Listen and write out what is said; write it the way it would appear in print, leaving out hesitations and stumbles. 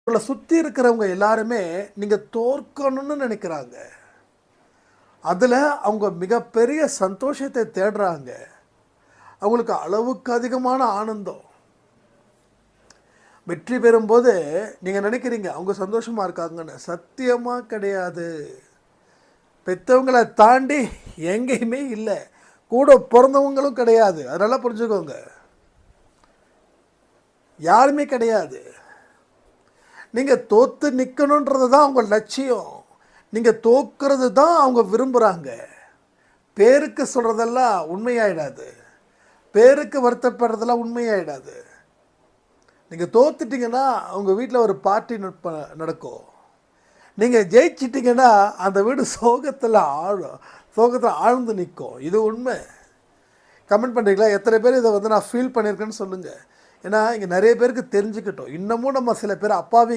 உங்களை சுற்றி இருக்கிறவங்க எல்லாருமே நீங்கள் தோற்கணும்னு நினைக்கிறாங்க. அதில் அவங்க மிகப்பெரிய சந்தோஷத்தை தேடுறாங்க. அவங்களுக்கு அளவுக்கு அதிகமான ஆனந்தம். வெற்றி பெறும்போது நீங்கள் நினைக்கிறீங்க அவங்க சந்தோஷமாக இருக்காங்கன்னு. சத்தியமாக கிடையாது. பெற்றவங்களை தாண்டி எங்கேயுமே இல்லை. கூட பிறந்தவங்களும் கிடையாது. அதனால் புரிஞ்சுக்கோங்க, யாருமே கிடையாது. நீங்கள் தோற்று நிற்கணுன்றது தான் அவங்க லட்சியம். நீங்கள் தோற்கிறது தான் அவங்க விரும்புகிறாங்க. பேருக்கு சொல்கிறதெல்லாம் உண்மையாயிடாது. பேருக்கு வருத்தப்படுறதெல்லாம் உண்மையாயிடாது. நீங்கள் தோத்துட்டிங்கன்னா அவங்க வீட்டில் ஒரு பார்ட்டி நடக்கும். நீங்கள் ஜெயிச்சிட்டிங்கன்னா அந்த வீடு சோகத்தில் ஆழ்ந்து நிற்கும். இது உண்மை. கமெண்ட் பண்ணுறீங்களா? எத்தனை பேர் இதை நான் ஃபீல் பண்ணியிருக்கேன்னு சொல்லுங்கள். ஏன்னா இங்கே நிறைய பேருக்கு தெரிஞ்சுக்கிட்டோம். இன்னமும் நம்ம சில பேர் அப்பாவி